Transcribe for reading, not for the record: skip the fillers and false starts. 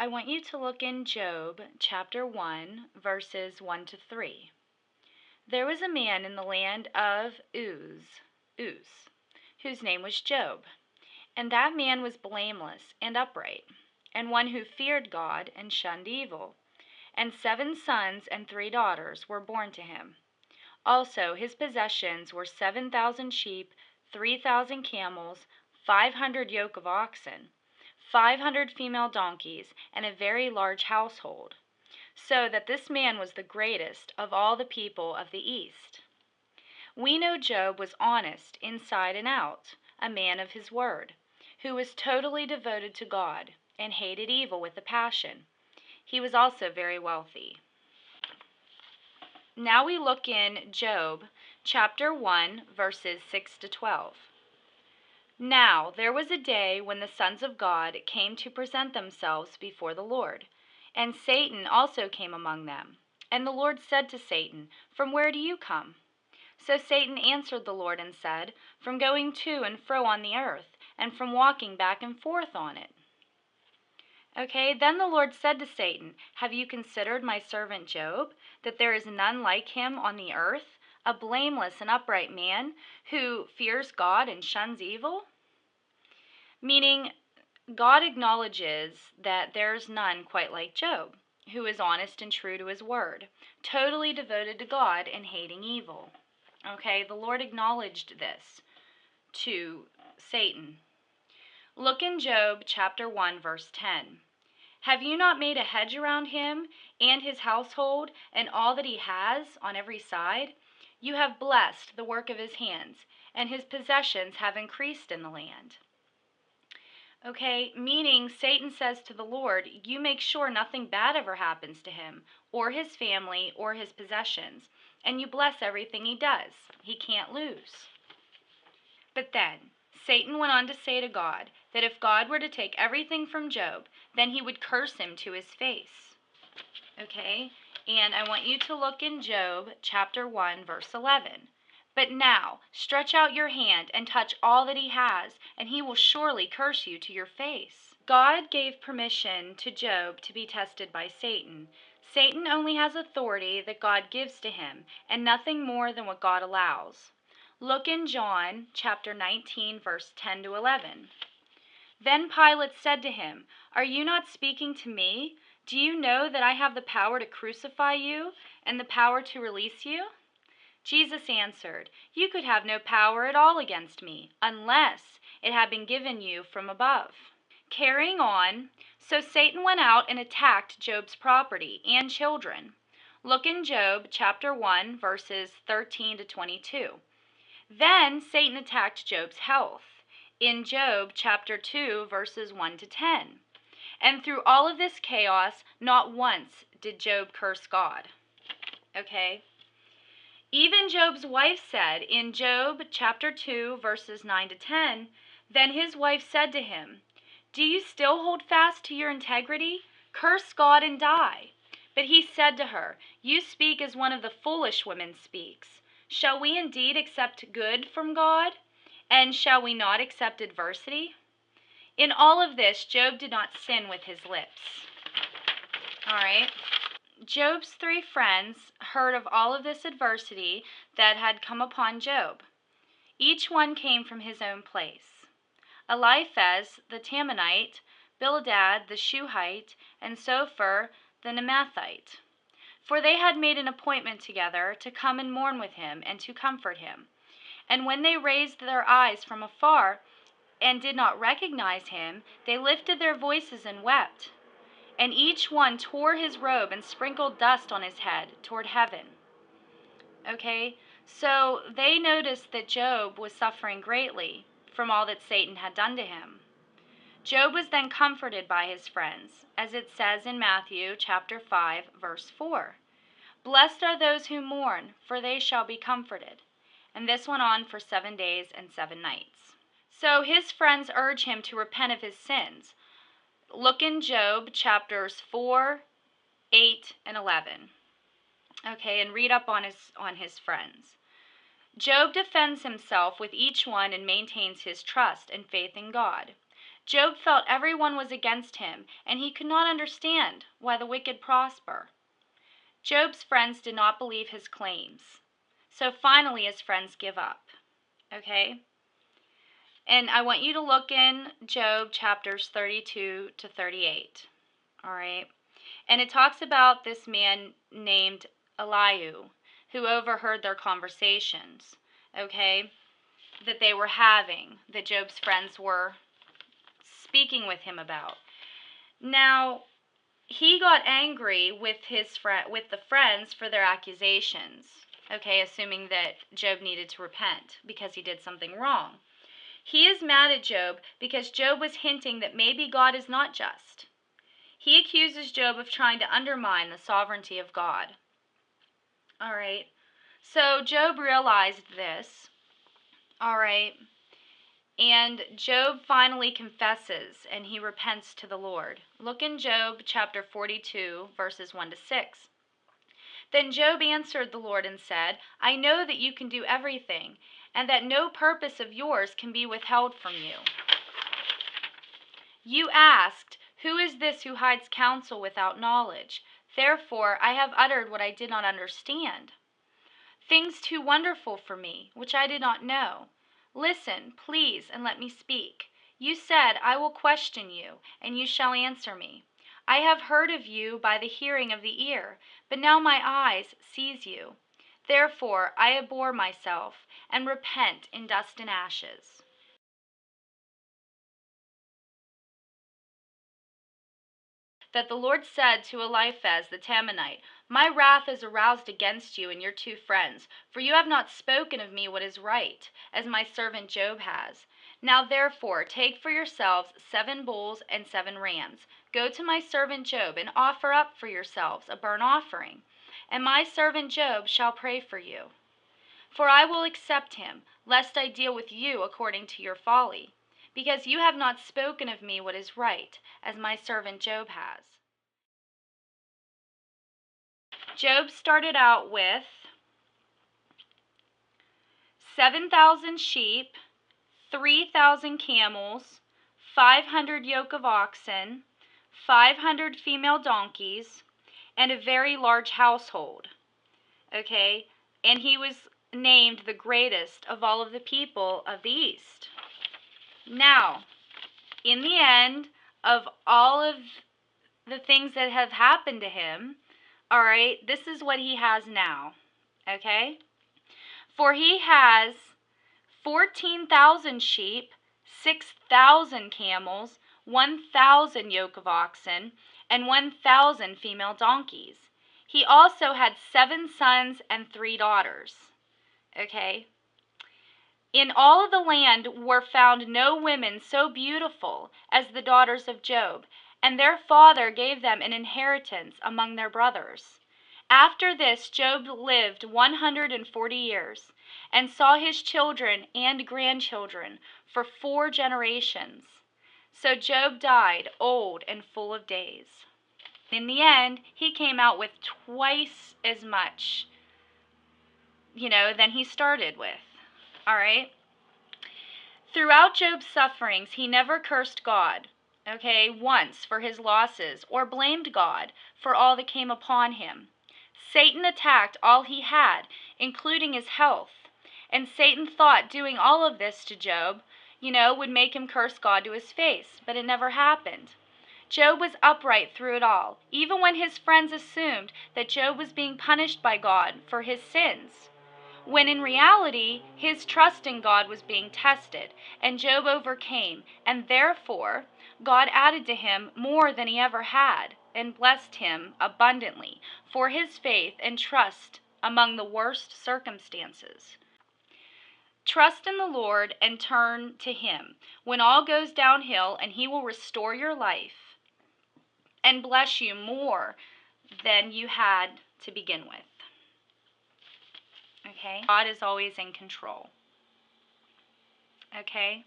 I want you to look in Job chapter 1, verses 1 to 3. There was a man in the land of Uz, whose name was Job. And that man was blameless and upright, and one who feared God and shunned evil. And 7 sons and 3 daughters were born to him. Also his possessions were 7,000 sheep, 3,000 camels, 500 yoke of oxen, 500 female donkeys, and a very large household, so that this man was the greatest of all the people of the East. We know Job was honest inside and out, a man of his word, who was totally devoted to God and hated evil with a passion. He was also very wealthy. Now we look in Job chapter 1, verses 6 to 12. Now there was a day when the sons of God came to present themselves before the Lord, and Satan also came among them. And the Lord said to Satan, "From where do you come?" So Satan answered the Lord and said, "From going to and fro on the earth, and from walking back and forth on it." Okay, then the Lord said to Satan, "Have you considered my servant Job, that there is none like him on the earth, a blameless and upright man, who fears God and shuns evil?" Meaning, God acknowledges that there's none quite like Job, who is honest and true to his word, totally devoted to God and hating evil. Okay, the Lord acknowledged this to Satan. Look in Job chapter 1, verse 10. "Have you not made a hedge around him and his household and all that he has on every side? You have blessed the work of his hands, and his possessions have increased in the land." Okay, meaning Satan says to the Lord, you make sure nothing bad ever happens to him, or his family, or his possessions, and you bless everything he does. He can't lose. But then, Satan went on to say to God that if God were to take everything from Job, then he would curse him to his face. Okay, and I want you to look in Job chapter 1, verse 11. "But now stretch out your hand and touch all that he has, and he will surely curse you to your face." God gave permission to Job to be tested by Satan. Satan only has authority that God gives to him, and nothing more than what God allows. Look in John chapter 19, verse 10 to 11. "Then Pilate said to him, 'Are you not speaking to me? Do you know that I have the power to crucify you and the power to release you?' Jesus answered, 'You could have no power at all against me, unless it had been given you from above.'" Carrying on, so Satan went out and attacked Job's property and children. Look in Job chapter 1, verses 13 to 22. Then Satan attacked Job's health in Job chapter 2, verses 1 to 10. And through all of this chaos, not once did Job curse God. Okay? Even Job's wife said in Job chapter 2, verses 9 to 10, "Then his wife said to him, 'Do you still hold fast to your integrity? Curse God and die.' But he said to her, 'You speak as one of the foolish women speaks. Shall we indeed accept good from God? And shall we not accept adversity?'" In all of this, Job did not sin with his lips. All right? Job's 3 friends heard of all of this adversity that had come upon Job. Each one came from his own place. Eliphaz the Temanite, Bildad the Shuhite, and Zophar the Naamathite. For they had made an appointment together to come and mourn with him and to comfort him. And when they raised their eyes from afar and did not recognize him, they lifted their voices and wept. And each one tore his robe and sprinkled dust on his head toward heaven. Okay, so they noticed that Job was suffering greatly from all that Satan had done to him. Job was then comforted by his friends, as it says in Matthew chapter 5, verse 4. "Blessed are those who mourn, for they shall be comforted." And this went on for 7 days and 7 nights. So his friends urge him to repent of his sins. Look in Job chapters 4, 8, and 11. Okay, and read up on his friends. Job defends himself with each one and maintains his trust and faith in God. Job felt everyone was against him, and he could not understand why the wicked prosper. Job's friends did not believe his claims. So finally his friends give up. Okay? And I want you to look in Job chapters 32 to 38. All right? And it talks about this man named Elihu who overheard their conversations. Okay? That they were having, that Job's friends were speaking with him about. Now, he got angry with the friends for their accusations, okay, assuming that Job needed to repent because he did something wrong. He is mad at Job because Job was hinting that maybe God is not just. He accuses Job of trying to undermine the sovereignty of God. All right, so Job realized this, all right, and Job finally confesses and he repents to the Lord. Look in Job chapter 42, verses 1 to 6. Then Job answered the Lord and said, I know that you can do everything, and that no purpose of yours can be withheld from you. You asked, who is this who hides counsel without knowledge? Therefore I have uttered what I did not understand, things too wonderful for me, which I did not know. Listen, please, and let me speak. You said, I will question you, and you shall answer me. I have heard of you by the hearing of the ear, but now my eyes sees you. Therefore I abhor myself, and repent in dust and ashes. That the Lord said to Eliphaz the Temanite, my wrath is aroused against you and your two friends, for you have not spoken of me what is right, as my servant Job has. Now therefore take for yourselves 7 bulls and 7 rams. Go to my servant Job, and offer up for yourselves a burnt offering, and my servant Job shall pray for you. For I will accept him, lest I deal with you according to your folly, because you have not spoken of me what is right, as my servant Job has. Job started out with 7,000 sheep, 3,000 camels, 500 yoke of oxen, 500 female donkeys, and a very large household. Okay? And he was named the greatest of all of the people of the East. Now, in the end of all of the things that have happened to him, all right, this is what he has now, okay? For he has 14,000 sheep, 6,000 camels, 1,000 yoke of oxen, and 1,000 female donkeys. He also had 7 sons and 3 daughters, okay? In all of the land were found no women so beautiful as the daughters of Job, and their father gave them an inheritance among their brothers. After this Job lived 140 years, and saw his children and grandchildren for 4 generations. So Job died old and full of days. In the end, he came out with twice as much, than he started with. All right? Throughout Job's sufferings, he never cursed God, okay, once for his losses, or blamed God for all that came upon him. Satan attacked all he had, including his health, and Satan thought doing all of this to Job, would make him curse God to his face, but it never happened. Job was upright through it all, even when his friends assumed that Job was being punished by God for his sins, when in reality, his trust in God was being tested, and Job overcame, and therefore, God added to him more than he ever had, and blessed him abundantly for his faith and trust among the worst circumstances. Trust in the Lord and turn to him when all goes downhill, and he will restore your life and bless you more than you had to begin with. Okay? God is always in control. Okay?